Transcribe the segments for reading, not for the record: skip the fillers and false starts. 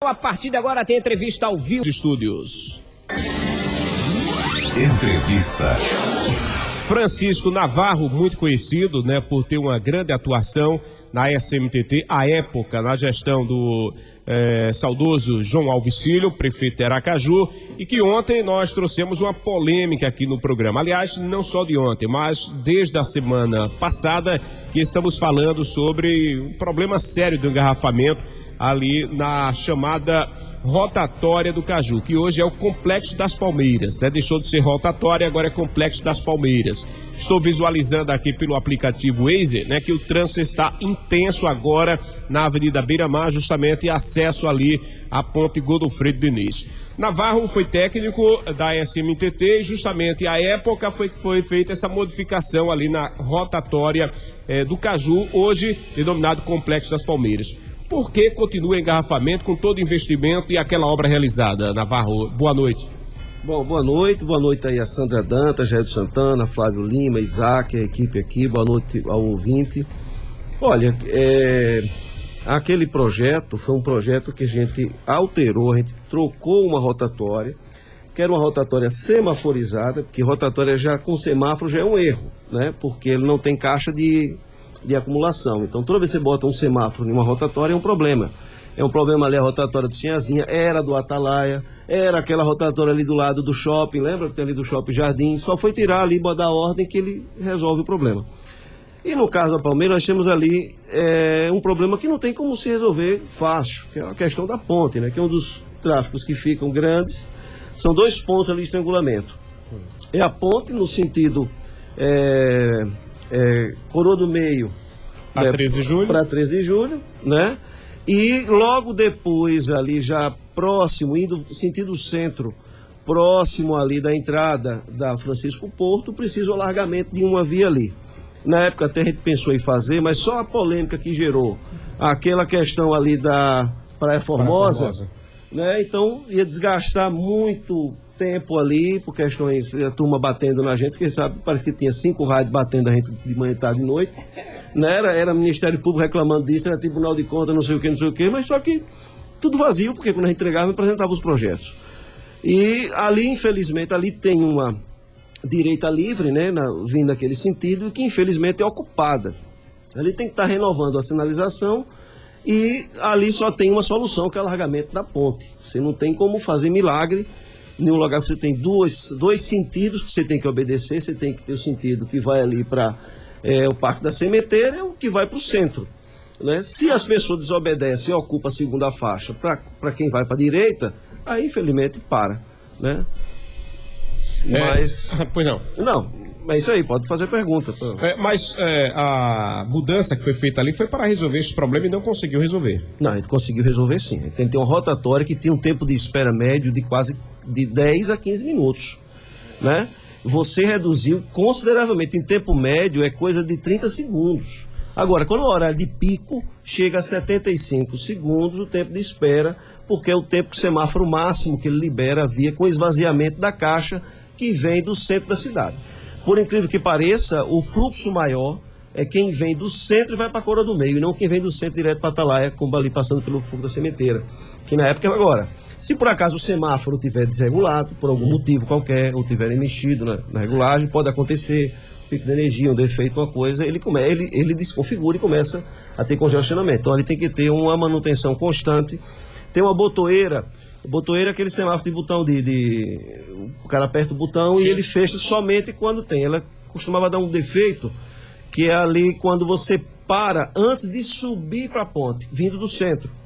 A partir de agora tem entrevista ao vivo dos estúdios. Entrevista. Francisco Navarro, muito conhecido, por ter uma grande atuação na SMTT, à época, na gestão do saudoso João Alves Filho, prefeito de Aracaju, e que ontem nós trouxemos uma polêmica aqui no programa. Aliás, não só de ontem, mas desde a semana passada, que estamos falando sobre um problema sério do engarrafamento ali na chamada rotatória do Caju, que hoje é o Complexo das Palmeiras, Deixou de ser rotatória, agora é Complexo das Palmeiras. Estou visualizando aqui pelo aplicativo Waze, que o trânsito está intenso agora na Avenida Beira-Mar, justamente acesso ali à ponte Godofredo Diniz. Navarro foi técnico da SMTT e justamente à época foi feita essa modificação ali na rotatória do Caju, hoje denominado Complexo das Palmeiras. Por que continua engarrafamento com todo investimento e aquela obra realizada, Navarro? Boa noite. Bom, boa noite aí a Sandra Dantas, Jair Santana, Flávio Lima, Isaac, a equipe aqui, boa noite ao ouvinte. Olha, aquele projeto foi um projeto que a gente alterou, a gente trocou uma rotatória, que era uma rotatória semaforizada, porque rotatória já com semáforo já é um erro, porque ele não tem caixa de acumulação. Então, toda vez que você bota um semáforo em uma rotatória, é um problema. É um problema ali a rotatória do Sinhazinha, era do Atalaia, era aquela rotatória ali do lado do shopping, lembra que tem ali do Shopping Jardim? Só foi tirar ali, botar a ordem que ele resolve o problema. E no caso da Palmeiras, nós temos ali um problema que não tem como se resolver fácil, que é a questão da ponte, que é um dos tráficos que ficam grandes. São dois pontos ali de estrangulamento. É a ponte no sentido Coroa do Meio para 13 de julho. Para 13 de julho, E logo depois, ali já próximo, indo sentido centro, próximo ali da entrada da Francisco Porto, precisa o alargamento de uma via ali. Na época até a gente pensou em fazer, mas só a polêmica que gerou aquela questão ali da Praia Formosa, Então ia desgastar muito tempo ali, por questões, a turma batendo na gente, quem sabe, parece que tinha 5 rádios batendo a gente de manhã, tarde e noite, Era Ministério Público reclamando disso, era Tribunal de Contas, não sei o que, mas só que tudo vazio, porque quando a gente entregava, apresentava os projetos. E ali, infelizmente, ali tem uma direita livre, vindo naquele sentido, que infelizmente é ocupada. Ali tem que estar renovando a sinalização e ali só tem uma solução, que é o alargamento da ponte. Você não tem como fazer milagre. Em um lugar que você tem dois sentidos que você tem que obedecer, você tem que ter o sentido que vai ali para o Parque da Sementeira e o que vai para o centro. Se as pessoas desobedecem e ocupam a segunda faixa para quem vai para a direita, aí infelizmente para. Mas. Pois não. Não, mas isso aí, pode fazer pergunta. Mas a mudança que foi feita ali foi para resolver esse problema e não conseguiu resolver. Não, a gente conseguiu resolver sim. A gente tem que ter uma rotatória que tem um tempo de espera médio de quase de 10 a 15 minutos. Você reduziu consideravelmente. Em tempo médio é coisa de 30 segundos. Agora, quando o horário de pico chega a 75 segundos, o tempo de espera, porque é o tempo que o semáforo máximo que ele libera a via com esvaziamento da caixa que vem do centro da cidade. Por incrível que pareça, o fluxo maior é quem vem do centro e vai para a Coroa do Meio, e não quem vem do centro direto para Atalaia, como ali passando pelo fogo da Sementeira, que na época é agora. Se por acaso o semáforo tiver desregulado, por algum motivo qualquer, ou tiverem mexido na regulagem, pode acontecer, pico de energia, um defeito, uma coisa, ele desconfigura e começa a ter congestionamento. Então ele tem que ter uma manutenção constante. Tem uma botoeira é aquele semáforo de botão o cara aperta o botão. Sim. E ele fecha somente quando tem. Ela costumava dar um defeito, que é ali quando você para antes de subir para a ponte, vindo do centro.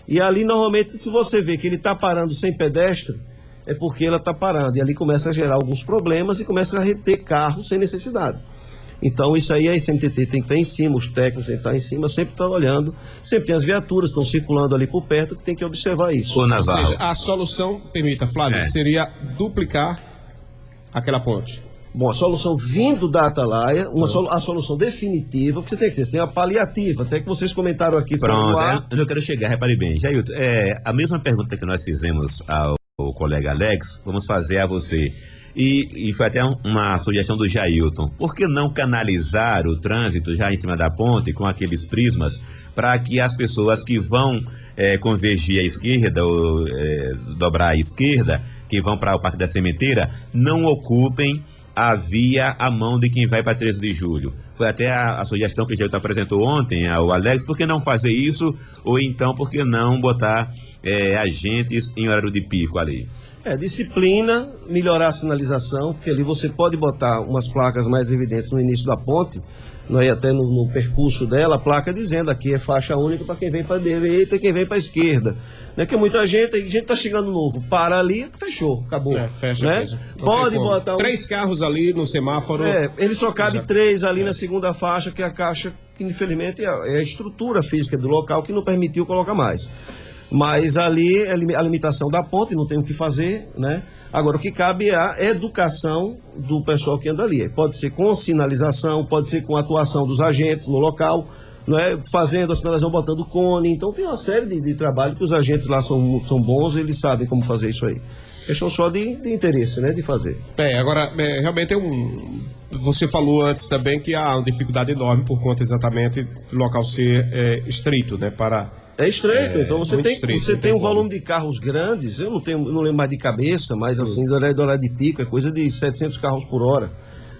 E ali, normalmente, se você vê que ele está parando sem pedestre, é porque ela está parando. E ali começa a gerar alguns problemas e começa a reter carro sem necessidade. Então, isso aí a SMTT tem que estar em cima, os técnicos têm que estar em cima, sempre estar olhando. Sempre tem as viaturas que estão circulando ali por perto, que tem que observar isso. Ou seja, a solução, permita, Flávio, seria duplicar aquela ponte. Bom, a solução vindo da Atalaia, a solução definitiva, porque você tem a paliativa, até que vocês comentaram aqui. Pronto, eu quero chegar, repare bem. Jailton, a mesma pergunta que nós fizemos ao colega Alex, vamos fazer a você. E foi até uma sugestão do Jailton. Por que não canalizar o trânsito já em cima da ponte com aqueles prismas para que as pessoas que vão convergir à esquerda ou dobrar à esquerda, que vão para o Parque da Sementeira, não ocupem a via à mão de quem vai para 13 de julho? Foi até a sugestão que o Jailton apresentou ontem ao Alex. Por que não fazer isso? Ou então, por que não botar agentes em horário de pico ali? Disciplina, melhorar a sinalização, porque ali você pode botar umas placas mais evidentes no início da ponte, até no percurso dela, a placa dizendo aqui é faixa única para quem vem para a direita e quem vem para a esquerda. Que muita gente está chegando novo, para ali, fechou, acabou. Fecha, né? Pode botar 3 carros ali no semáforo. Ele só cabe 3 ali na segunda faixa, que é a caixa, que infelizmente é a estrutura física do local que não permitiu colocar mais. Mas ali é a limitação da ponte, não tem o que fazer, né? Agora, o que cabe é a educação do pessoal que anda ali. Pode ser com sinalização, pode ser com atuação dos agentes no local, fazendo a sinalização, botando cone. Então, tem uma série de trabalho que os agentes lá são bons, eles sabem como fazer isso aí. Questão só de interesse, né, de fazer. Agora, realmente você falou antes também que há uma dificuldade enorme por conta exatamente do local ser estreito, né, para... É estreito, então você tem um como. volume de carros grandes, eu não lembro mais de cabeça, mas assim, do horário de pico, é coisa de 700 carros por hora.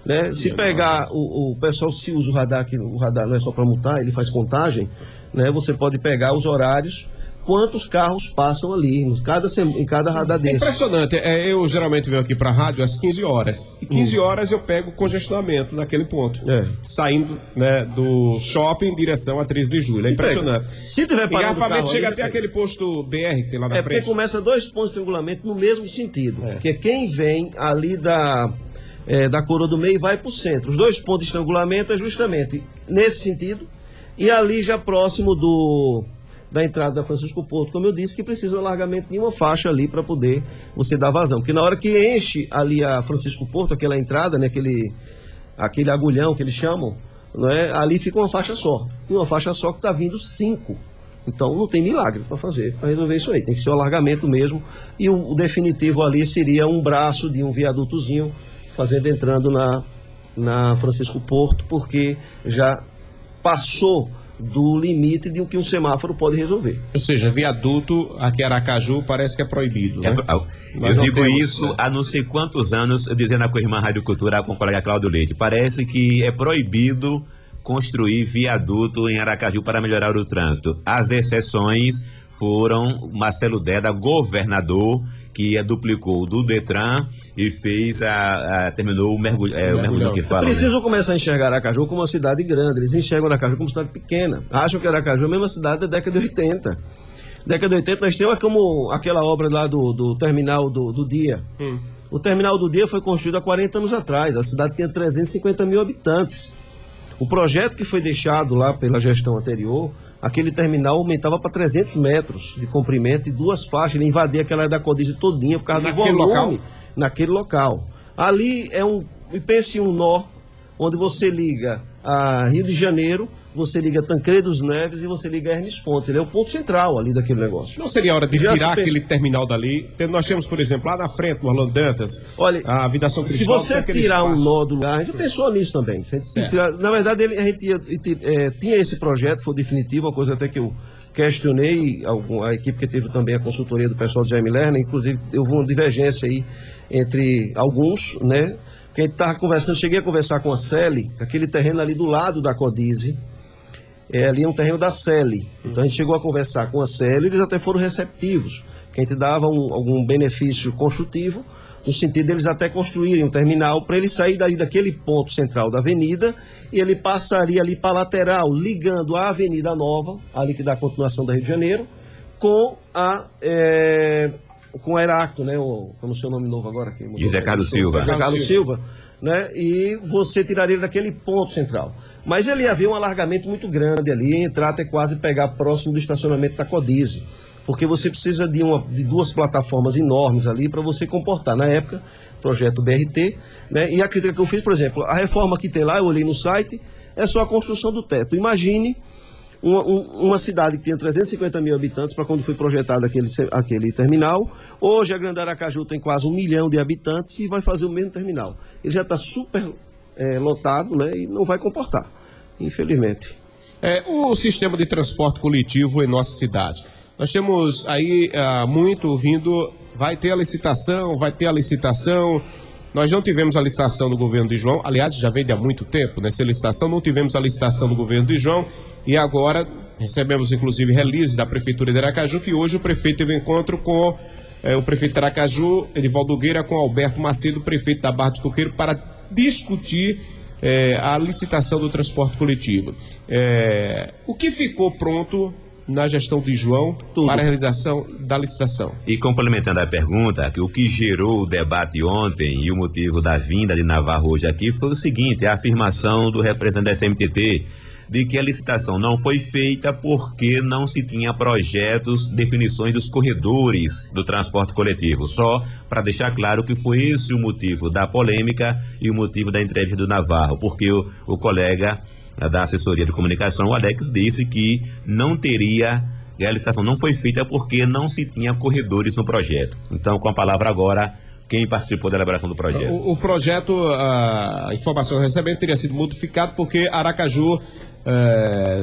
Né? Se pegar, o pessoal se usa o radar, que o radar não é só para multar, ele faz contagem, né? Você pode pegar os horários, quantos carros passam ali, em cada radar desse. É impressionante, eu geralmente venho aqui para a rádio às 15 horas, e 15 horas eu pego congestionamento naquele ponto, saindo, né, do shopping em direção a 13 de julho, é impressionante. Se tiver parado, e garrafamento chega até aquele posto BR que tem lá na frente. Porque começa 2 pontos de triangulamento no mesmo sentido, porque quem vem ali da Coroa do Meio e vai para o centro, os 2 pontos de estrangulamento é justamente nesse sentido, e ali já próximo da entrada da Francisco Porto, como eu disse, que precisa um alargamento de uma faixa ali para poder você dar vazão. Porque na hora que enche ali a Francisco Porto, aquela entrada, né, aquele agulhão que eles chamam, ali fica uma faixa só. E uma faixa só que está vindo 5. Então não tem milagre para fazer, para resolver isso aí. Tem que ser o alargamento mesmo. E o definitivo ali seria um braço de um viadutozinho, entrando na Francisco Porto, porque já passou do limite de o que um semáforo pode resolver. Ou seja, viaduto aqui em Aracaju parece que é proibido, né? Eu digo isso há não sei quantos anos, dizendo com a irmã Rádio Cultura, com o colega Cláudio Leite. Parece que é proibido construir viaduto em Aracaju para melhorar o trânsito. As exceções foram Marcelo Deda, governador, que duplicou do Detran e terminou o mergulhão que fala. Precisam começar a enxergar Aracaju como uma cidade grande. Eles enxergam Aracaju como uma cidade pequena. Acham que Aracaju é a mesma cidade da década de 80. Década de 80 nós temos como aquela obra lá do terminal do Dia. O terminal do Dia foi construído há 40 anos atrás. A cidade tinha 350 mil habitantes. O projeto que foi deixado lá pela gestão anterior, aquele terminal aumentava para 300 metros de comprimento e 2 faixas. Ele invadia aquela da Codize todinha por causa do volume naquele local. Ali pense em um nó onde você liga a Rio de Janeiro, você liga Tancredos Neves e você liga Hermes Fontes. Ele é o ponto central ali daquele negócio. Não seria hora de tirar aquele terminal dali? Nós temos, por exemplo, lá na frente, no Orlando Dantas, olha, a Vidação Cristal. Se você tirar um nó do lugar, a gente pensou nisso também. Na verdade, a gente tinha esse projeto, foi definitivo, uma coisa até que eu questionei a equipe que teve também a consultoria do pessoal do Jaime Lerner, inclusive houve uma divergência aí entre alguns, né? Que a gente estava conversando, cheguei a conversar com a Celi, aquele terreno ali do lado da Codize, ali é um terreno da Celi. Então a gente chegou a conversar com a Celi, eles até foram receptivos, que a gente dava algum benefício construtivo, no sentido deles até construírem um terminal para ele sair daquele ponto central da avenida e ele passaria ali para a lateral, ligando a Avenida Nova, ali que dá a continuação da Rio de Janeiro, com a Heracto, né? Eu não sei o nome novo agora aqui. José Carlos Silva. José Carlos Silva, né? E você tiraria ele daquele ponto central. Mas ele havia um alargamento muito grande ali, entrar até quase pegar próximo do estacionamento da Codize. Porque você precisa de 2 plataformas enormes ali para você comportar. Na época, projeto BRT, né? E a crítica que eu fiz, por exemplo, a reforma que tem lá, eu olhei no site, é só a construção do teto. Imagine uma cidade que tinha 350 mil habitantes para quando foi projetado aquele terminal. Hoje a Grande Aracaju tem quase 1 milhão de habitantes e vai fazer o mesmo terminal. Ele já está super lotado, né, e não vai comportar, infelizmente. O sistema de transporte coletivo em nossa cidade. Nós temos aí muito vindo, vai ter a licitação. Nós não tivemos a licitação do governo de João, aliás, já vem de há muito tempo nessa licitação, não tivemos a licitação do governo de João e agora recebemos inclusive release da Prefeitura de Aracaju, que hoje o prefeito teve encontro com o prefeito de Aracaju, Edivaldo Nogueira, com Alberto Macedo, prefeito da Barra do Coqueiro, para discutir a licitação do transporte coletivo. O que ficou pronto na gestão de João para a realização da licitação? E complementando a pergunta, que o que gerou o debate ontem e o motivo da vinda de Navarro hoje aqui foi o seguinte: a afirmação do representante da SMTT de que a licitação não foi feita porque não se tinha projetos, definições dos corredores do transporte coletivo. Só para deixar claro que foi esse o motivo da polêmica e o motivo da entrevista do Navarro, porque o colega da assessoria de comunicação, o Alex, disse que a licitação não foi feita porque não se tinha corredores no projeto. Então, com a palavra agora, quem participou da elaboração do projeto. O projeto, a informação recebendo, teria sido modificado porque Aracaju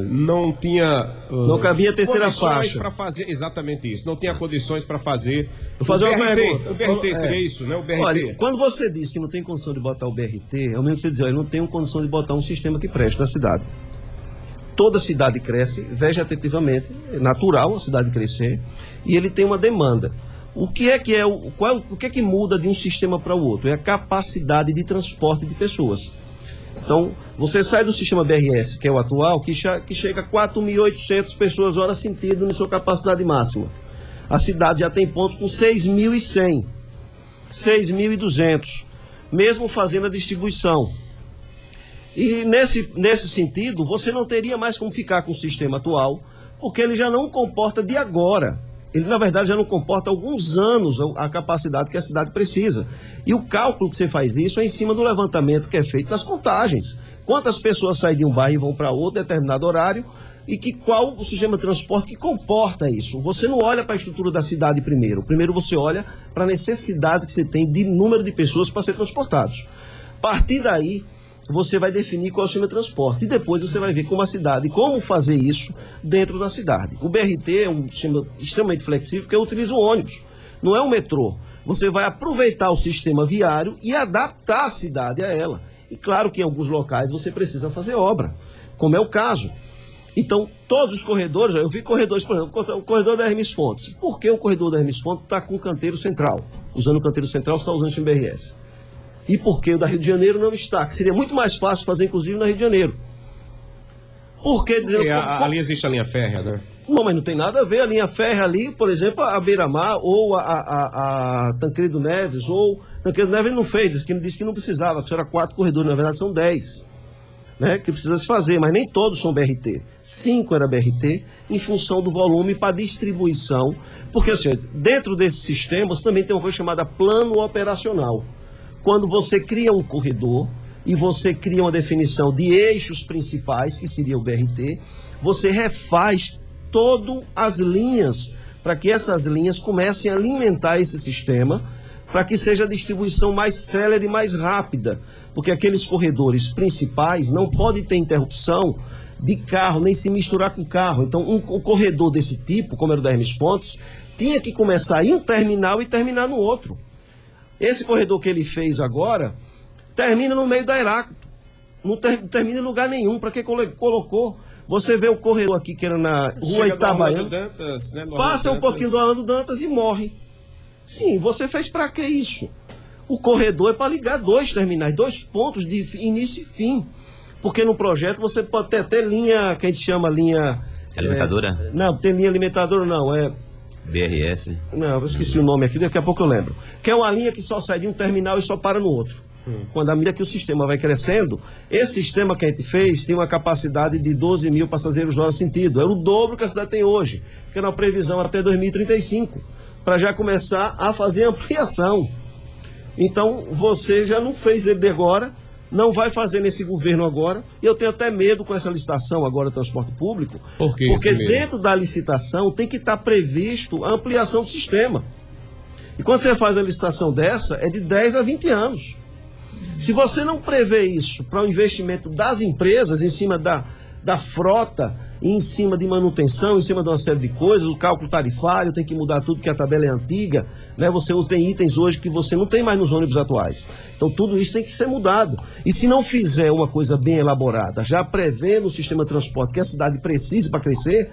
não tinha... não cabia a terceira faixa. Para fazer exatamente isso. Não tinha condições para fazer... Vou fazer uma pergunta. O BRT seria isso, né? O BRT. Olha, quando você diz que não tem condição de botar o BRT, é o mesmo que você dizer, olha, não tem condição de botar um sistema que preste na cidade. Toda cidade cresce vegetativamente, é natural a cidade crescer, e ele tem uma demanda. O que é que muda de um sistema para o outro? É a capacidade de transporte de pessoas. Então, você sai do sistema BRS, que é o atual, que chega a 4.800 pessoas hora sentido na sua capacidade máxima. A cidade já tem pontos com 6.100, 6.200, mesmo fazendo a distribuição. E nesse sentido, você não teria mais como ficar com o sistema atual, porque ele já não comporta de agora. Ele, na verdade, já não comporta há alguns anos a capacidade que a cidade precisa. E o cálculo que você faz isso é em cima do levantamento que é feito das contagens. Quantas pessoas saem de um bairro e vão para outro determinado horário e qual o sistema de transporte que comporta isso. Você não olha para a estrutura da cidade primeiro. Primeiro você olha para a necessidade que você tem de número de pessoas para ser transportados. A partir daí, você vai definir qual é o sistema de transporte. E depois você vai ver como a cidade, como fazer isso dentro da cidade. O BRT é um sistema extremamente flexível, porque utiliza o ônibus, não é um metrô. Você vai aproveitar o sistema viário e adaptar a cidade a ela. E claro que em alguns locais você precisa fazer obra, como é o caso. Então, todos os corredores, eu vi corredores, por exemplo, o corredor da Hermes Fontes. Por que o corredor da Hermes Fontes está com o canteiro central? Usando o canteiro central, está usando o BRS. E por que o da Rio de Janeiro não está? Que seria muito mais fácil fazer, inclusive, na Rio de Janeiro. Por que dizer... ali existe a linha férrea, né? Não, mas não tem nada a ver. A linha férrea ali, por exemplo, a Beira-Mar, ou a Tancredo Neves, ou... Tancredo Neves ele não fez, que ele disse que não precisava, que era 4 corredores, na verdade são 10, né? Que precisa se fazer, mas nem todos são BRT. 5 era BRT, em função do volume para distribuição. Porque, assim, dentro desse sistema, você também tem uma coisa chamada plano operacional. Quando você cria um corredor e você cria uma definição de eixos principais, que seria o BRT, você refaz todas as linhas para que essas linhas comecem a alimentar esse sistema, para que seja a distribuição mais célere e mais rápida, porque aqueles corredores principais não podem ter interrupção de carro, nem se misturar com carro. Então, um corredor desse tipo, como era o da Hermes Fontes, tinha que começar em um terminal e terminar no outro. Esse corredor que ele fez agora termina no meio da Heráclito. Não termina em lugar nenhum. Para que colocou? Você vê o corredor aqui que era na rua Itabaiana. Né? Passa um pouquinho do Orlando Dantas e morre. Sim, você fez para que isso? O corredor é para ligar 2 terminais, 2 pontos de início e fim. Porque no projeto você pode ter até linha, que a gente chama linha... Alimentadora? Não, tem linha alimentadora não, BRS? Não, eu esqueci o nome aqui, daqui a pouco eu lembro. Que é uma linha que só sai de um terminal e só para no outro. Quando à medida que o sistema vai crescendo, esse sistema que a gente fez tem uma capacidade de 12 mil passageiros hora sentido. É o dobro que a cidade tem hoje, que é uma previsão até 2035, para já começar a fazer ampliação. Então, você já não fez ele de agora, não vai fazer nesse governo agora, e eu tenho até medo com essa licitação agora do transporte público, Por que porque esse medo? dentro da licitação tem que estar previsto a ampliação do sistema. E quando você faz a licitação dessa, é de 10 a 20 anos. Se você não prevê isso para o investimento das empresas em cima da frota, em cima de manutenção, em cima de uma série de coisas, o cálculo tarifário, tem que mudar tudo, que a tabela é antiga, né? Você tem itens hoje que você não tem mais nos ônibus atuais. Então tudo isso tem que ser mudado. E se não fizer uma coisa bem elaborada, já prevendo o sistema de transporte que a cidade precisa para crescer,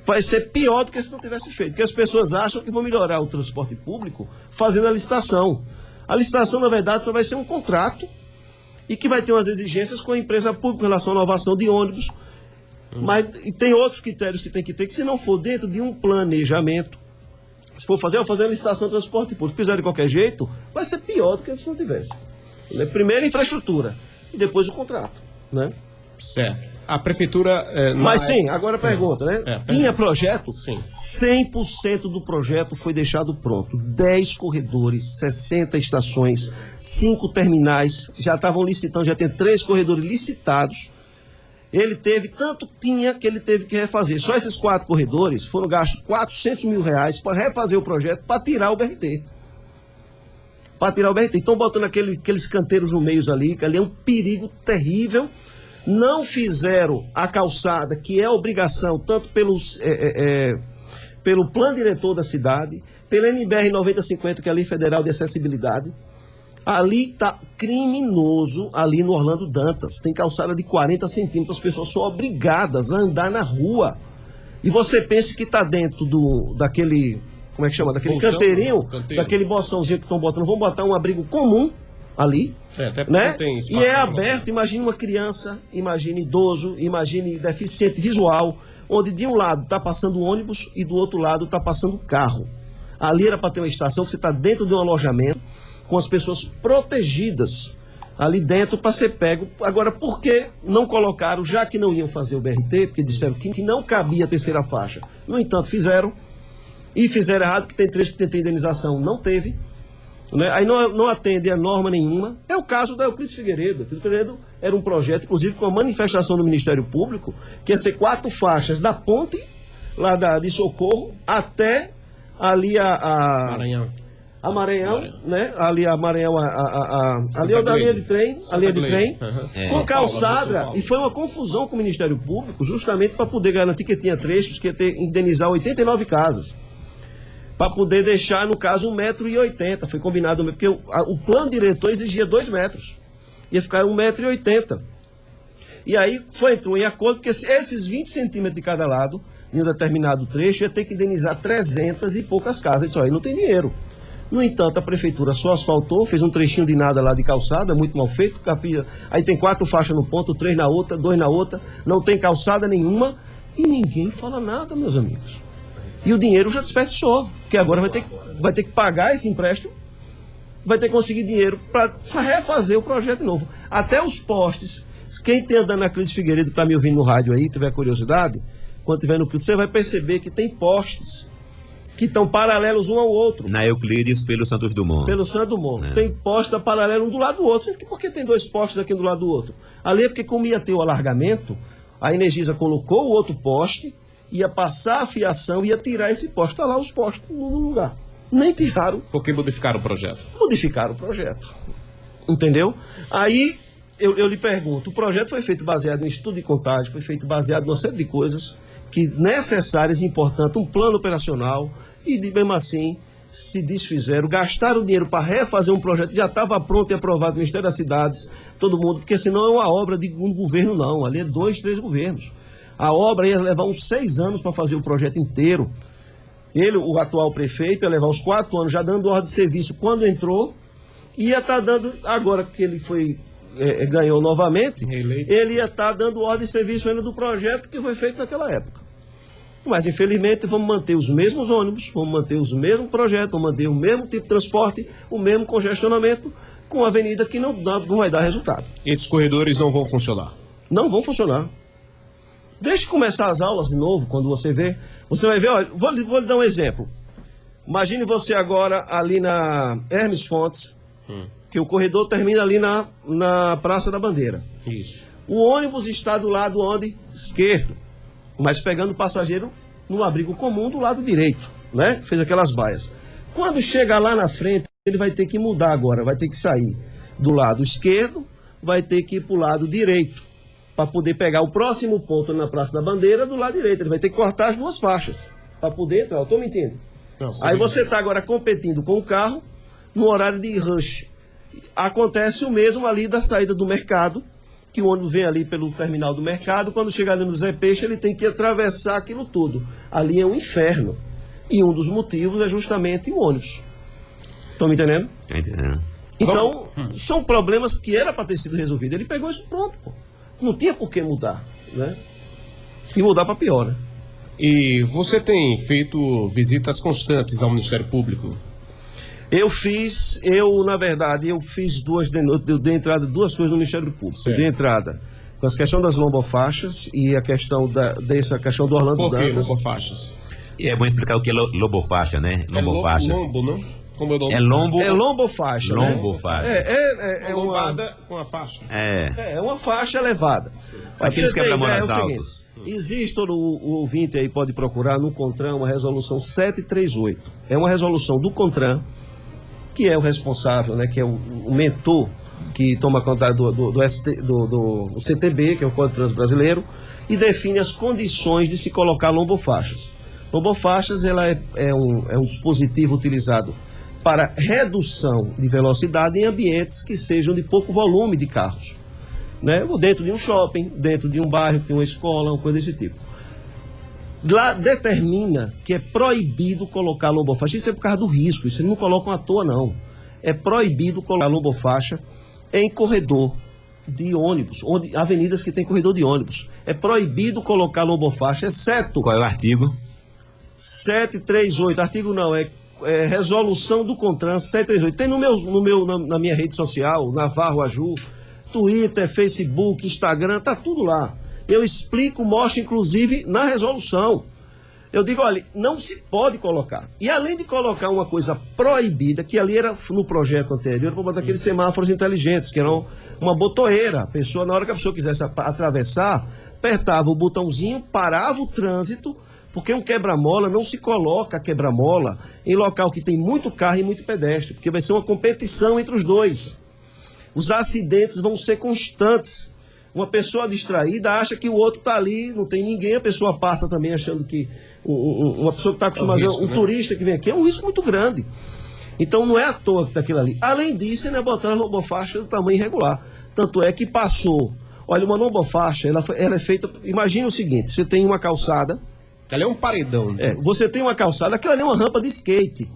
vai ser pior do que se não tivesse feito. Porque as pessoas acham que vão melhorar o transporte público fazendo a licitação. A licitação, na verdade, só vai ser um contrato e que vai ter umas exigências com a empresa pública em relação à inovação de ônibus. Mas e tem outros critérios que tem que ter, que se não for dentro de um planejamento, se for fazer, uma licitação de transporte público, fizer de qualquer jeito, vai ser pior do que se não tivesse. Primeiro a infraestrutura e depois o contrato, né? Certo. A prefeitura... Mas sim, agora a pergunta, né? Tinha projeto? Sim. 100% do projeto foi deixado pronto. 10 corredores, 60 estações, 5 terminais, já estavam licitando, já tem 3 corredores licitados. Ele teve, tanto tinha que ele teve que refazer. Só esses 4 corredores foram gastos R$400 mil para refazer o projeto, para tirar o BRT. Para tirar o BRT. Então, botando aqueles canteiros no meio ali, que ali é um perigo terrível. Não fizeram a calçada, que é obrigação, tanto pelo plano diretor da cidade, pela NBR 9050, que é a Lei Federal de Acessibilidade. Ali está criminoso, ali no Orlando Dantas. Tem calçada de 40 centímetros, as pessoas são obrigadas a andar na rua. E você pensa que está dentro daquele, como é que chama? Daquele Bolsão, canteirinho, canteiro. Daquele bolsãozinho que estão botando. Vão botar um abrigo comum ali, até porque né? não tem E espaço é pra aberto, imagine uma criança, imagine idoso, imagine deficiente visual, onde de um lado está passando ônibus e do outro lado está passando carro. Ali era para ter uma estação que você está dentro de um alojamento, com as pessoas protegidas ali dentro para ser pego. Agora, por que não colocaram, já que não iam fazer o BRT, porque disseram que não cabia a terceira faixa? No entanto, fizeram, e fizeram errado, que tem trecho que tem indenização, não teve, né? Aí não atende a norma nenhuma. É o caso da Euclides Figueiredo. Euclides Figueiredo era um projeto, inclusive com a manifestação do Ministério Público, que ia ser 4 faixas da ponte, lá de Socorro, até ali a Maranhão, né? Ali a Maranhão, ali é da linha de trem, a linha de trem, com calçada, e foi uma confusão com o Ministério Público, justamente para poder garantir que tinha trechos que ia ter indenizar 89 casas, para poder deixar, no caso, 1,80 m, foi combinado, porque o plano diretor exigia 2 metros, ia ficar 1,80 m. E aí entrou em acordo, porque esses 20 centímetros de cada lado, em um determinado trecho, ia ter que indenizar 300 e poucas casas, isso aí não tem dinheiro. No entanto, a prefeitura só asfaltou, fez um trechinho de nada lá de calçada, muito mal feito, aí tem 4 faixas no ponto, 3 na outra, 2 na outra, não tem calçada nenhuma, e ninguém fala nada, meus amigos. E o dinheiro já desperdiçou, porque agora vai ter que pagar esse empréstimo, vai ter que conseguir dinheiro para refazer o projeto novo. Até os postes, quem tem andando na Euclides Figueiredo, que está me ouvindo no rádio aí, tiver curiosidade, quando tiver no Euclides, você vai perceber que tem postes que estão paralelos um ao outro. Na Euclides, pelo Santos Dumont. Pelo Santos Dumont. Tem postes paralelos um do lado do outro. Por que tem 2 postes aqui um do lado do outro? Ali é porque, como ia ter o alargamento, a Energisa colocou o outro poste, ia passar a fiação, ia tirar esse poste. Está lá os postes no lugar. Nem tiraram. Por que modificaram o projeto? Modificaram o projeto. Entendeu? Aí, eu lhe pergunto, o projeto foi feito baseado em estudo de contagem, foi feito baseado em uma série de coisas que necessárias e importantes, um plano operacional, e mesmo assim se desfizeram, gastaram dinheiro para refazer um projeto que já estava pronto e aprovado no Ministério das Cidades, todo mundo, porque senão é uma obra de um governo não, ali é 2, 3 governos. A obra ia levar uns 6 anos para fazer o projeto inteiro. Ele, o atual prefeito, ia levar uns 4 anos já dando ordem de serviço quando entrou, e ia estar dando, agora que ele ganhou novamente, ele ia estar dando ordem de serviço ainda do projeto que foi feito naquela época. Mas, infelizmente, vamos manter os mesmos ônibus, vamos manter os mesmos projetos, vamos manter o mesmo tipo de transporte, o mesmo congestionamento, com uma avenida que não vai dar resultado. Esses corredores não vão funcionar? Não vão funcionar. Deixe começar as aulas de novo, quando você vê. Você vai ver, olha, vou lhe dar um exemplo. Imagine você agora ali na Hermes Fontes, que o corredor termina ali na Praça da Bandeira. Isso. O ônibus está do lado onde? Esquerdo, mas pegando o passageiro no abrigo comum do lado direito, né? Fez aquelas baias. Quando chega lá na frente, ele vai ter que mudar agora, vai ter que sair do lado esquerdo, vai ter que ir para o lado direito, para poder pegar o próximo ponto na Praça da Bandeira do lado direito. Ele vai ter que cortar as duas faixas, para poder entrar, eu estou me entendendo. Aí você está agora competindo com o carro no horário de rush. Acontece o mesmo ali da saída do mercado, que o ônibus vem ali pelo terminal do mercado, quando chega ali no Zé Peixe, ele tem que atravessar aquilo tudo. Ali é um inferno. E um dos motivos é justamente o ônibus. Estão me entendendo? Tá entendendo? Então, são problemas que era para ter sido resolvido. Ele pegou isso pronto, pô. Não tinha por que mudar, né? E mudar para pior, né? E você tem feito visitas constantes ao Ministério Público? Na verdade, eu fiz eu dei entrada duas coisas no Ministério Público. Certo. Eu dei entrada com a questão das lombofaixas e a questão dessa questão do Orlando Por que Dantas. lombofaixas? E é bom explicar o que é lobofaixa, né? Lombofaixa. É lombo, não? Como é o nome? É lombo. É lombofaixa. Né? Lombofaixa. É uma, lombada com a faixa. É. uma faixa elevada. Aqueles Pra você ter quebra-molas ideia, é o seguinte, altos. existe, o ouvinte aí pode procurar no CONTRAN uma resolução 738. É uma resolução do CONTRAN, que é o responsável, né, que é o mentor que toma conta do CTB, que é o Código de Trânsito Brasileiro, e define as condições de se colocar lombofaixas. Lombofaixas ela é um dispositivo utilizado para redução de velocidade em ambientes que sejam de pouco volume de carros, né? Ou dentro de um shopping, dentro de um bairro, que tem uma escola, uma coisa desse tipo. Lá determina que é proibido colocar lombofaixa. Isso é por causa do risco, isso eles não colocam à toa, não. É proibido colocar lombofaixa em corredor de ônibus, avenidas que tem corredor de ônibus. É proibido colocar lombofaixa, exceto... Qual é o artigo? 738, artigo não, é resolução do CONTRAN 738. Tem na minha rede social, Navarro Aju, Twitter, Facebook, Instagram, tá tudo lá. Eu explico, mostro inclusive na resolução. Eu digo, olha, não se pode colocar. E além de colocar uma coisa proibida, que ali era no projeto anterior, para botar aqueles semáforos inteligentes, que eram uma botoeira. A pessoa, na hora que a pessoa quisesse atravessar, apertava o botãozinho, parava o trânsito, porque um quebra-mola não se coloca quebra-mola em local que tem muito carro e muito pedestre, porque vai ser uma competição entre os dois. Os acidentes vão ser constantes. Uma pessoa distraída acha que o outro está ali, não tem ninguém, a pessoa passa também achando que uma pessoa que está acostumada, turista que vem aqui, é um risco muito grande. Então não é à toa que está aquilo ali. Além disso, ainda botaram a lombofaixa do tamanho irregular. Tanto é que passou. Olha, uma lombofaixa, ela é feita. Imagina o seguinte: você tem uma calçada. Ela é um paredão. Você tem uma calçada, aquilo ali é uma rampa de skate.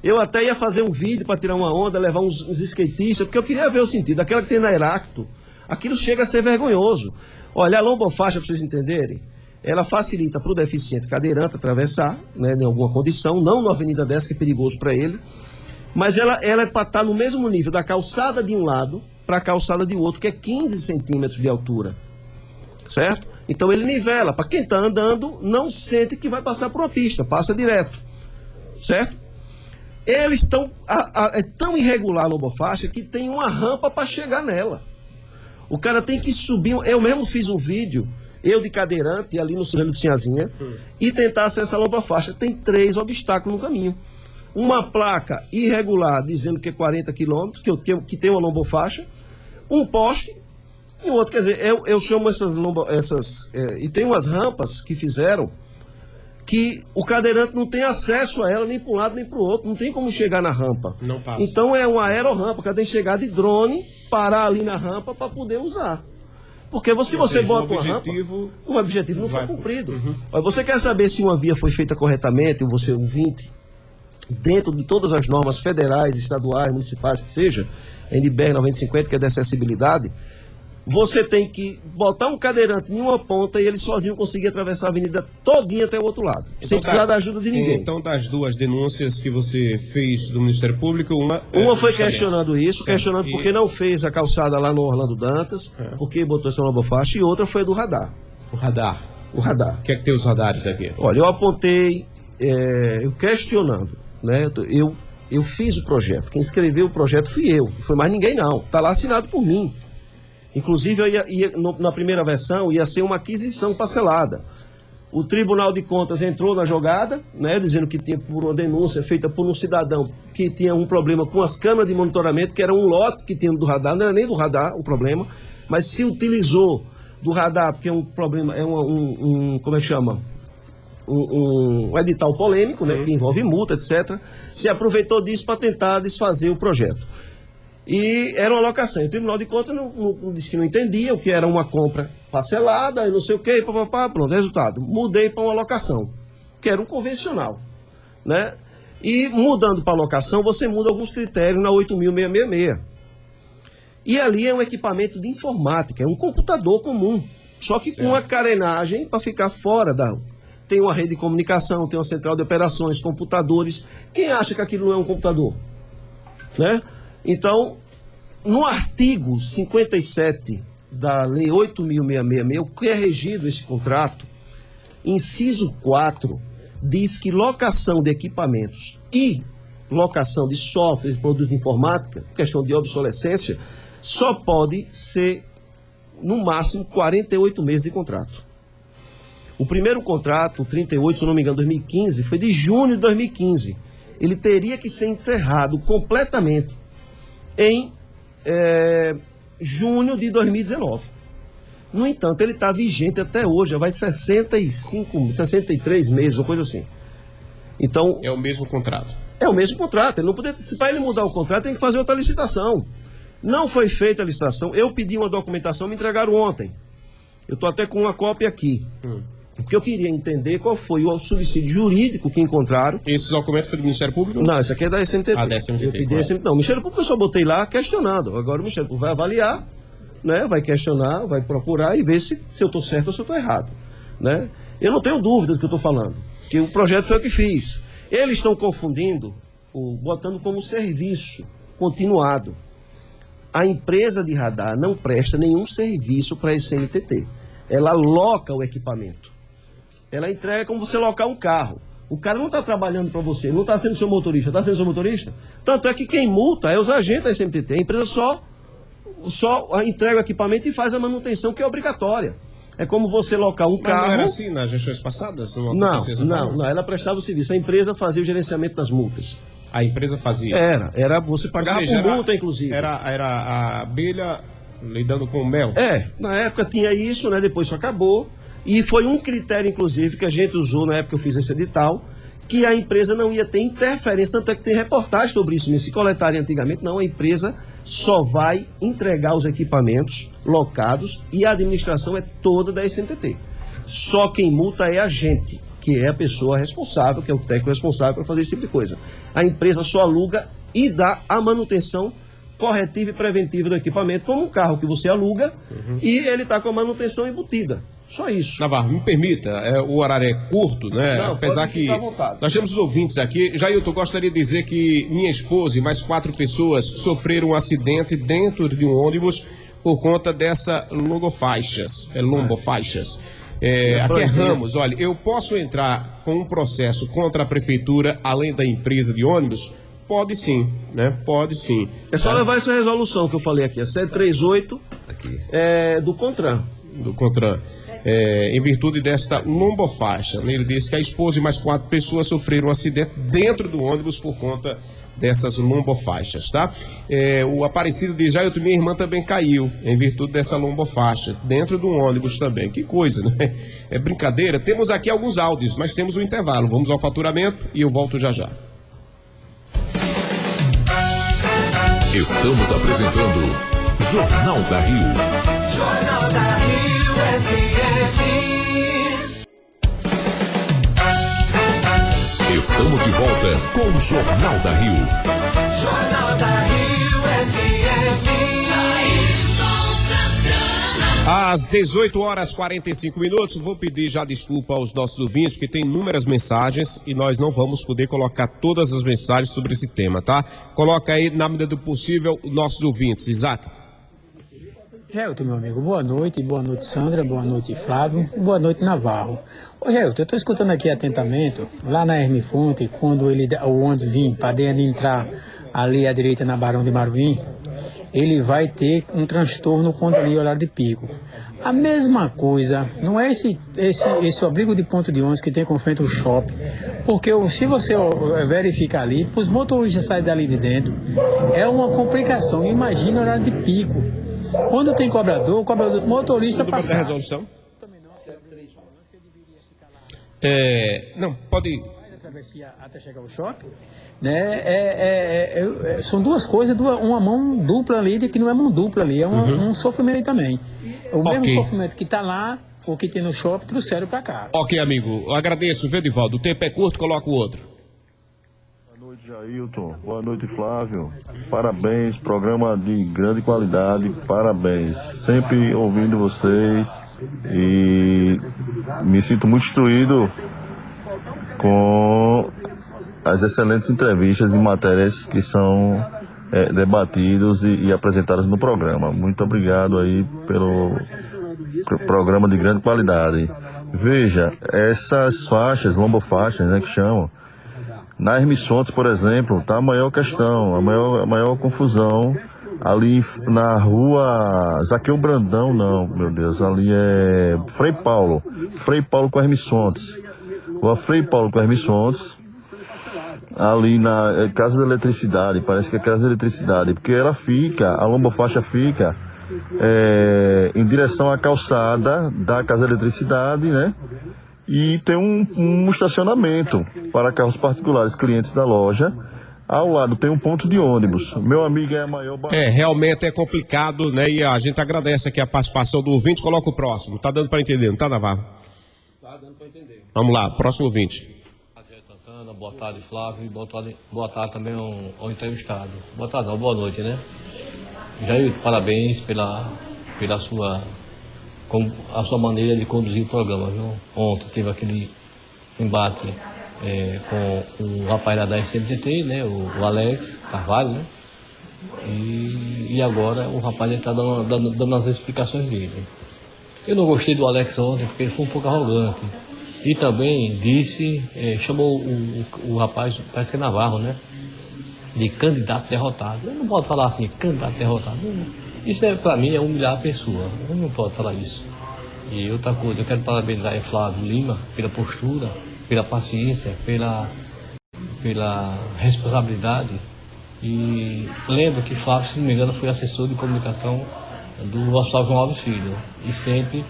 Eu até ia fazer um vídeo para tirar uma onda, levar uns skatistas, porque eu queria ver o sentido. Aquela que tem na Heracto, aquilo chega a ser vergonhoso. Olha, a lombofaixa, para vocês entenderem, ela facilita para o deficiente cadeirante atravessar, né, em alguma condição, não numa avenida dessa que é perigoso para ele, mas ela é para estar no mesmo nível da calçada de um lado para a calçada de outro, que é 15 centímetros de altura, certo? Então ele nivela, para quem está andando, não sente que vai passar por uma pista, passa direto, certo? Eles estão, é tão irregular a lombofaixa que tem uma rampa para chegar nela. O cara tem que subir, eu mesmo fiz um vídeo, eu de cadeirante, ali no Cirano de Sinhazinha, e tentar acessar a lombofaixa. Tem 3 obstáculos no caminho. Uma placa irregular dizendo que é 40 quilômetros, que tem uma lombofaixa, um poste e outro. Quer dizer, eu chamo e tem umas rampas que fizeram que o cadeirante não tem acesso a ela nem para um lado nem para o outro, não tem como chegar na rampa. Não passa. Então é uma aerorampa, o cara tem que chegar de drone, parar ali na rampa para poder usar. Porque se você bota uma rampa, o objetivo não foi cumprido. Mas você quer saber se uma via foi feita corretamente, você ouvinte, dentro de todas as normas federais, estaduais, municipais, que seja, NBR 9050, que é de acessibilidade, você tem que botar um cadeirante em uma ponta e ele sozinho conseguir atravessar a avenida todinha até o outro lado, então, sem precisar da ajuda de ninguém. Então, das 2 denúncias que você fez do Ministério Público, uma foi questionando isso, questionando porque não fez a calçada lá no Orlando Dantas, porque botou essa lomofaixa, e outra foi do radar. O radar. O radar. O que é que tem os radares aqui? Olha, eu apontei, eu questionando, né? Eu Eu fiz o projeto. Quem escreveu o projeto fui eu. Não foi mais ninguém, não. Está lá assinado por mim. Inclusive, na primeira versão, ia ser uma aquisição parcelada. O Tribunal de Contas entrou na jogada, né, dizendo que tinha por uma denúncia feita por um cidadão que tinha um problema com as câmeras de monitoramento, que era um lote que tinha do radar, não era nem do radar o problema, mas se utilizou do radar, porque é um problema, como é que chama? Um edital polêmico, né, que envolve multa, etc. Se aproveitou disso para tentar desfazer o projeto. E era uma locação. O Tribunal de Contas não disse que não entendia o que era uma compra parcelada e não sei o quê, pronto, resultado. Mudei para uma locação, que era um convencional, né? E mudando para locação, você muda alguns critérios na 8.666. E ali é um equipamento de informática, é um computador comum, só que com uma carenagem para ficar fora da... Tem uma rede de comunicação, tem uma central de operações, computadores. Quem acha que aquilo não é um computador? Né? Então, no artigo 57 da Lei 8.666, o que é regido esse contrato, inciso 4, diz que locação de equipamentos e locação de software e produtos de informática, questão de obsolescência, só pode ser, no máximo, 48 meses de contrato. O primeiro contrato, o 38, se eu não me engano, 2015, foi de junho de 2015. Ele teria que ser enterrado completamente em junho de 2019. No entanto, ele está vigente até hoje, já vai 63 meses, ou coisa assim. Então... É o mesmo contrato. É o mesmo contrato. Ele não poder, para ele mudar o contrato, tem que fazer outra licitação. Não foi feita a licitação. Eu pedi uma documentação, me entregaram ontem. Eu estou até com uma cópia aqui. Porque eu queria entender qual foi o subsídio jurídico que encontraram. Esses documentos foi do Ministério Público? Não, esse aqui é da SMTT. Ah, da SMTT. Eu pedi claro. Não, o Ministério Público eu só botei lá questionando. Agora o Ministério Público vai avaliar, né, vai questionar, vai procurar e ver se eu estou certo ou se eu estou errado. Né? Eu não tenho dúvida do que eu estou falando, que o projeto foi o que fiz. Eles estão confundindo, botando como serviço continuado. A empresa de radar não presta nenhum serviço para a SMTT. Ela loca o equipamento. Ela entrega como você locar um carro. O cara não está trabalhando para você, não está sendo seu motorista. Está sendo seu motorista? Tanto é que quem multa é os agentes da SMTT. A empresa só entrega o equipamento e faz a manutenção, que é obrigatória. É como você locar um carro... Mas não era assim nas gestões passadas? Não, ela prestava o serviço. A empresa fazia o gerenciamento das multas. A empresa fazia? Era você pagava por multa, inclusive. Era a abelha lidando com o mel? Na época tinha isso, né? Depois isso acabou. E foi um critério, inclusive, que a gente usou na época que eu fiz esse edital, que a empresa não ia ter interferência, tanto é que tem reportagem sobre isso. Se coletarem antigamente, não, a empresa só vai entregar os equipamentos locados e a administração é toda da SMTT. Só quem multa é a gente, que é a pessoa responsável, que é o técnico responsável para fazer esse tipo de coisa. A empresa só aluga e dá a manutenção corretiva e preventiva do equipamento, como um carro que você aluga e ele está com a manutenção embutida. Só isso. Navarro, me permita, o horário é curto, né? Não, apesar que nós temos os ouvintes aqui. Jailton, gostaria de dizer que minha esposa e mais 4 pessoas sofreram um acidente dentro de um ônibus por conta dessa lombofaixas. Aqui é Ramos, olha, eu posso entrar com um processo contra a prefeitura, além da empresa de ônibus? Pode sim, né? Pode sim. É só levar essa resolução que eu falei aqui, a 738 do CONTRAN. Do CONTRAN. Em virtude desta lombofaixa. Ele disse que a esposa e mais 4 pessoas sofreram um acidente dentro do ônibus por conta dessas lombofaixas, tá? O Aparecido diz, Jailton, minha irmã também caiu em virtude dessa lombofaixa, dentro do ônibus também. Que coisa, né? É brincadeira. Temos aqui alguns áudios, mas temos um intervalo. Vamos ao faturamento e eu volto já já. Estamos apresentando Jornal da Rio. Jornal da Rio FM. Estamos de volta com o Jornal da Rio. Jornal da Rio FM. Às 18h45, vou pedir já desculpa aos nossos ouvintes, porque tem inúmeras mensagens e nós não vamos poder colocar todas as mensagens sobre esse tema, tá? Coloca aí, na medida do possível, nossos ouvintes. Isaac. Gelton, meu amigo, boa noite Sandra, boa noite Flávio, boa noite Navarro. Ô Gelton, eu estou escutando aqui atentamente, lá na Herme Fonte, quando o ônibus vir para dentro entrar ali à direita na Barão de Maruim, ele vai ter um transtorno quando ali horário de pico. A mesma coisa, não é esse abrigo de ponto de ônibus que tem com frente ao shopping, porque se você verificar ali, os motoristas saem dali de dentro, é uma complicação. Imagina o horário de pico. Quando tem cobrador, o motorista passa. Da resolução? Não, pode. Até chegar ao shopping, né? São duas coisas, uma mão dupla ali, de que não é mão dupla ali, é um sofrimento aí também. O mesmo sofrimento que está lá, ou que tem no shopping, trouxeram para cá. Ok, amigo, eu agradeço, Edivaldo. O tempo é curto, coloca o outro. Boa noite, Jailton. Boa noite, Flávio. Parabéns, programa de grande qualidade, parabéns. Sempre ouvindo vocês e me sinto muito instruído com as excelentes entrevistas e matérias que são debatidos e apresentadas no programa. Muito obrigado aí pelo programa de grande qualidade. Veja, essas faixas, lombofaixas, né, que chamam, na Hermes Fontes, por exemplo, tá a maior questão, a maior confusão ali na rua Zaqueu Brandão, não, meu Deus, ali é Frei Paulo com Hermes Fontes. Rua Frei Paulo com Hermes Fontes, ali na Casa da Eletricidade, parece que é Casa da Eletricidade, porque a lombofaixa fica em direção à calçada da Casa da Eletricidade, né? E tem um estacionamento para carros particulares, clientes da loja. Ao lado tem um ponto de ônibus. Meu amigo, é a maior... Realmente é complicado, né? E a gente agradece aqui a participação do ouvinte. Coloca o próximo. Tá dando para entender, não tá, Navarro? Tá dando para entender. Vamos lá, próximo ouvinte. Boa tarde, Flávio, e boa tarde também ao entrevistado. Boa tarde, não, boa noite, né? Jair, parabéns pela sua maneira de conduzir o programa, viu? Ontem teve aquele embate com o rapaz lá da SMTT, né? O Alex Carvalho, né? E agora o rapaz está dando as explicações dele. Eu não gostei do Alex ontem porque ele foi um pouco arrogante. E também chamou o rapaz, parece que é Navarro, né? De candidato derrotado. Eu não posso falar assim, candidato derrotado. Isso para mim é humilhar a pessoa. Eu não posso falar isso. E outra coisa, eu quero parabenizar Flávio Lima pela postura, pela paciência, pela responsabilidade. E lembro que Flávio, se não me engano, foi assessor de comunicação do Hospital João Alves Filho. E sempre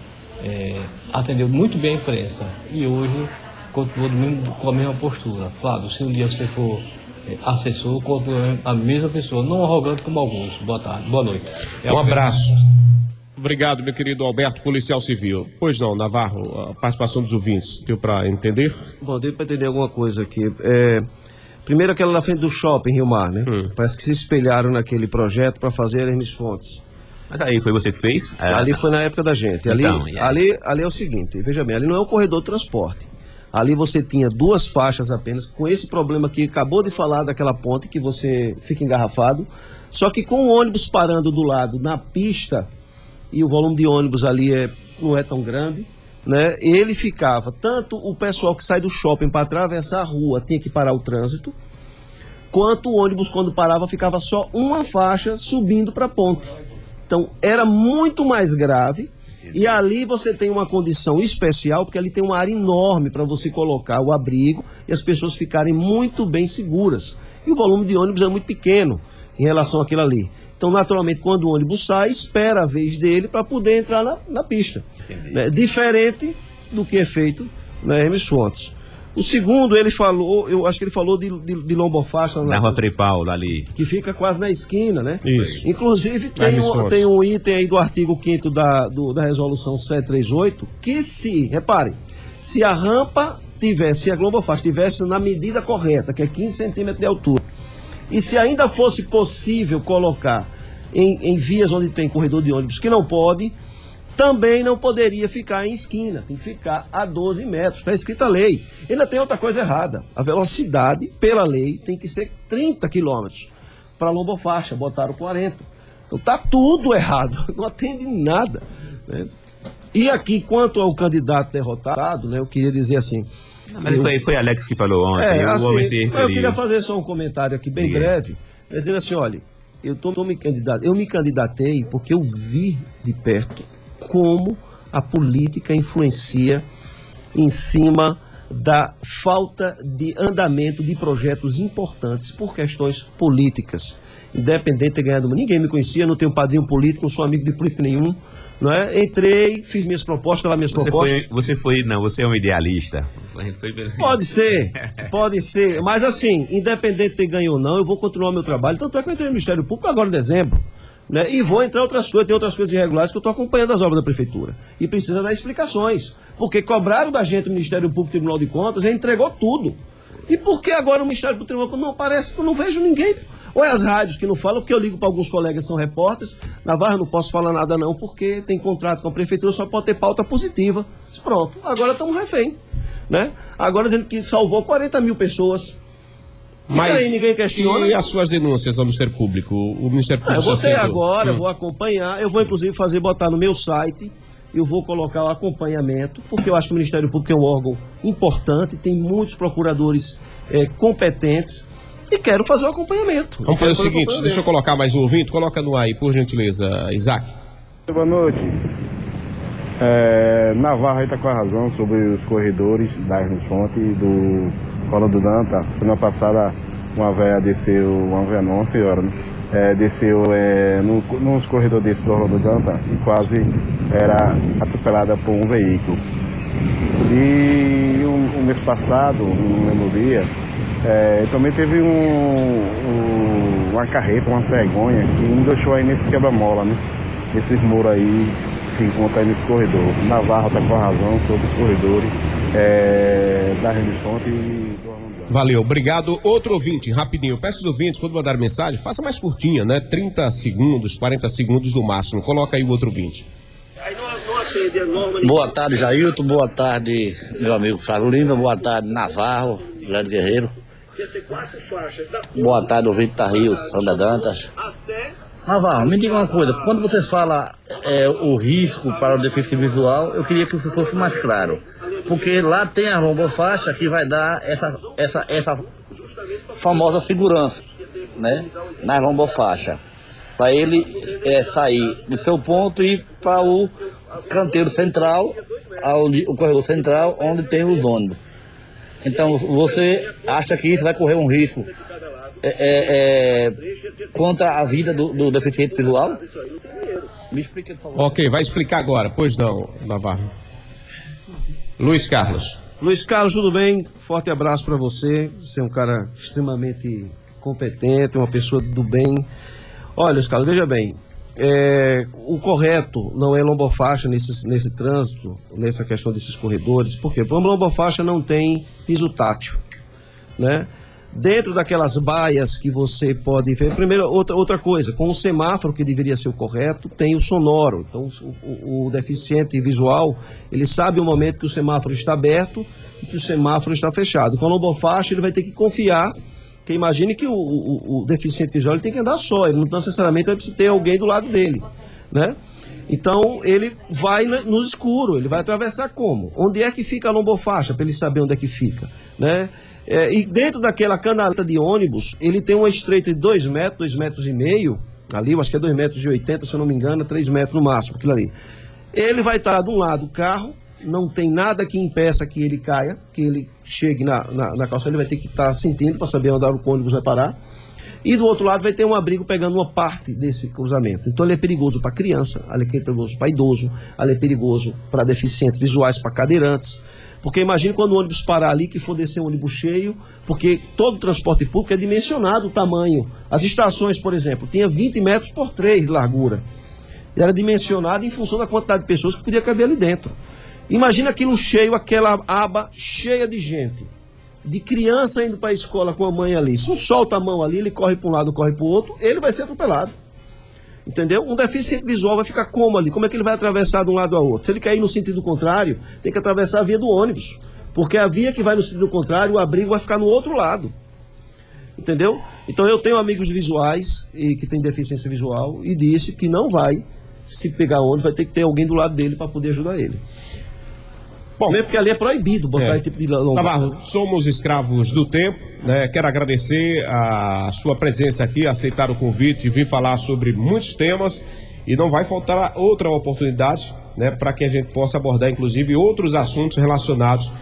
atendeu muito bem a imprensa e hoje continua com a mesma postura. Flávio, se um dia você for assessor, continua a mesma pessoa, não arrogante como alguns. Boa tarde, boa noite. Um abraço. Obrigado, meu querido Alberto, policial civil. Pois não, Navarro, a participação dos ouvintes, deu para entender? Bom, deu para entender alguma coisa aqui. Primeiro aquela na frente do shopping, Rio Mar, né? Parece que se espelharam naquele projeto para fazer Hermes Fontes. Mas aí foi você que fez? Ali foi na época da gente. Ali é o seguinte, veja bem, ali não é um corredor de transporte. Ali você tinha duas faixas apenas, com esse problema que acabou de falar daquela ponte, que você fica engarrafado. Só que com o ônibus parando do lado na pista, e o volume de ônibus ali não é tão grande, né? Ele ficava, tanto o pessoal que sai do shopping para atravessar a rua tinha que parar o trânsito, quanto o ônibus quando parava ficava só uma faixa subindo para a ponte. Então era muito mais grave. E ali você tem uma condição especial, porque ali tem uma área enorme para você colocar o abrigo e as pessoas ficarem muito bem seguras. E o volume de ônibus é muito pequeno em relação àquilo ali. Então, naturalmente, quando o ônibus sai, espera a vez dele para poder entrar na pista. Né? Diferente do que é feito na Hermes Fontes. O segundo, ele falou, eu acho que ele falou de lombofaixa. Na Rua Frei Paulo, ali. Que fica quase na esquina, né? Isso. Inclusive, tem um item aí do artigo 5º da resolução 738, que repare, se a rampa se a lombofaixa estivesse na medida correta, que é 15 centímetros de altura, e se ainda fosse possível colocar em vias onde tem corredor de ônibus, que não pode, também não poderia ficar em esquina, tem que ficar a 12 metros, está escrita a lei. Ainda tem outra coisa errada, a velocidade, pela lei, tem que ser 30 quilômetros. Para lombofaixa, botaram 40. Então tá tudo errado, não atende nada, né? E aqui, quanto ao candidato derrotado, né, eu queria dizer assim... Não, mas foi Alex que falou ontem, o assim, homem se referiu. eu queria fazer só um comentário aqui bem breve, dizendo assim, olha, eu me candidatei porque eu vi de perto como a política influencia em cima da falta de andamento de projetos importantes por questões políticas. Independente de ter ganhado, ninguém me conhecia, não tenho padrinho político, não sou amigo de político nenhum, não é? Entrei, fiz minhas propostas, lá minhas propostas. Você é um idealista. Pode ser, mas assim, independente de ter ganho ou não, eu vou continuar meu trabalho, tanto é que eu entrei no Ministério Público agora em dezembro, né? E vou entrar outras coisas, tem outras coisas irregulares que eu estou acompanhando as obras da Prefeitura, e precisa dar explicações, porque cobraram da gente o Ministério Público, Tribunal de Contas, e entregou tudo. E por que agora o Ministério Público Tribunal não aparece, que eu não vejo ninguém? Ou é as rádios que não falam, porque eu ligo para alguns colegas que são repórteres, Navarro, não posso falar nada não, porque tem contrato com a Prefeitura, só pode ter pauta positiva. Pronto, agora estamos refém, né? Agora dizendo que salvou 40 mil pessoas. Mas aí ninguém questiona. E as suas denúncias ao Ministério Público? O Ministério Público eu vou ter agora, eu vou acompanhar, eu vou inclusive botar no meu site, eu vou colocar o acompanhamento, porque eu acho que o Ministério Público é um órgão importante, tem muitos procuradores competentes, e quero fazer o acompanhamento. Vamos fazer o seguinte, deixa eu colocar mais um ouvinte, coloca no ar aí, por gentileza, Isaac. Boa noite. Navarro está com a razão sobre os corredores da Fonte do Colo do Danta. Semana passada uma véia desceu, uma véia não, uma senhora, né? Desceu nos corredores desse do Colo do Danta e quase era atropelada por um veículo. E um mês passado, no mesmo dia, também teve uma carreta, uma cegonha, que não deixou aí nesse quebra-mola, né? Esses muros aí se encontram aí nesse corredor. Navarro está com a razão sobre os corredores da Rede Fonte e do Armandão. Valeu, obrigado. Outro ouvinte, rapidinho. Eu peço aos ouvintes, quando mandar mensagem, faça mais curtinha, né? 30 segundos, 40 segundos no máximo. Coloca aí o outro ouvinte. Boa tarde, Jailton. Boa tarde, meu amigo Flávio Lima. Boa tarde, Navarro, Grande Guerreiro. Boa tarde, ouvinte da Rio, Sandra Dantas. Navarro, me diga uma coisa. Quando você fala o risco para o deficiente visual, eu queria que isso fosse mais claro. Porque lá tem a lombofaixa que vai dar essa famosa segurança, né? Na lombofaixa. Para ele sair do seu ponto e ir para o canteiro central, o corredor central, onde tem os ônibus. Então, você acha que isso vai correr um risco contra a vida do deficiente visual? Me explique, por favor. Ok, vai explicar agora. Pois não, Navarro. Luiz Carlos. Luiz Carlos, tudo bem? Forte abraço para você. Você é um cara extremamente competente, uma pessoa do bem. Olha, Luiz Carlos, veja bem. O correto não é lombofaixa nesse trânsito, nessa questão desses corredores. Por quê? Porque a lombofaixa não tem piso tátil, né? Dentro daquelas baias que você pode ver, primeiro, outra coisa, com o semáforo, que deveria ser o correto, tem o sonoro. Então, o deficiente visual, ele sabe o momento que o semáforo está aberto e que o semáforo está fechado. Com a lombofaixa, ele vai ter que confiar, porque imagine que o deficiente visual ele tem que andar só, ele não necessariamente vai precisar ter alguém do lado dele, né? Então, ele vai no escuro, ele vai atravessar como? Onde é que fica a lombofaixa, para ele saber onde é que fica, né? E dentro daquela canaleta de ônibus, ele tem uma estreita de 2 metros, 2,5 metros, ali, eu acho que é 2,80 metros, se eu não me engano, 3 metros no máximo, aquilo ali. Ele vai estar de um lado o carro, não tem nada que impeça que ele caia, que ele chegue na calçada, ele vai ter que estar sentindo para saber onde o ônibus vai parar. E do outro lado vai ter um abrigo pegando uma parte desse cruzamento. Então ele é perigoso para criança, ele é perigoso para idoso, ele é perigoso para deficientes visuais, para cadeirantes. Porque imagine quando o ônibus parar ali, que for descer um ônibus cheio, porque todo transporte público é dimensionado o tamanho. As estações, por exemplo, tinha 20 metros por 3 de largura. Era dimensionado em função da quantidade de pessoas que podia caber ali dentro. Imagina aquilo cheio, aquela aba cheia de gente. De criança indo para a escola com a mãe ali. Se não solta a mão ali, ele corre para um lado, corre para o outro, ele vai ser atropelado. Entendeu? Um deficiente visual vai ficar como ali? Como é que ele vai atravessar de um lado ao outro? Se ele cair no sentido contrário, tem que atravessar a via do ônibus. Porque a via que vai no sentido contrário, o abrigo vai ficar no outro lado. Entendeu? Então eu tenho amigos visuais e que tem deficiência visual e disse que não vai, se pegar ônibus, vai ter que ter alguém do lado dele para poder ajudar ele. Bom, mesmo porque ali é proibido botar esse tipo de lombada. Navarro, somos escravos do tempo, né? Quero agradecer a sua presença aqui, aceitar o convite e vir falar sobre muitos temas, e não vai faltar outra oportunidade, né, para que a gente possa abordar inclusive outros assuntos relacionados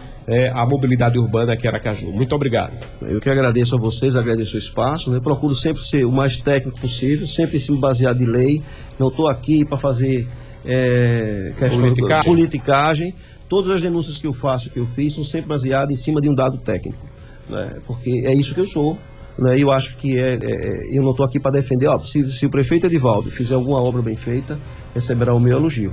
à mobilidade urbana aqui em Aracaju. Muito obrigado. Eu que agradeço a vocês, agradeço o espaço, né? Procuro sempre ser o mais técnico possível, sempre se baseado em lei. Não estou aqui para fazer politicagem. Todas as denúncias que eu faço, que eu fiz, são sempre baseadas em cima de um dado técnico, né? Porque é isso que eu sou, né? Eu acho que eu não estou aqui para defender. Se o prefeito Edivaldo fizer alguma obra bem feita, receberá o meu elogio.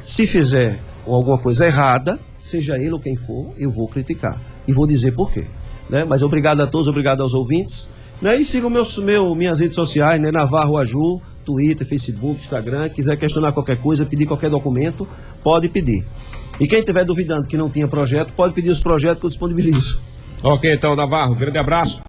Se fizer alguma coisa errada, seja ele ou quem for, eu vou criticar e vou dizer por quê, né? Mas obrigado a todos, obrigado aos ouvintes, né? E sigam minhas redes sociais, né? Navarro Aju, Twitter, Facebook, Instagram. Quiser questionar qualquer coisa, pedir qualquer documento, pode pedir. E quem estiver duvidando que não tinha projeto, pode pedir os projetos que eu disponibilizo. Ok, então, Navarro, grande abraço.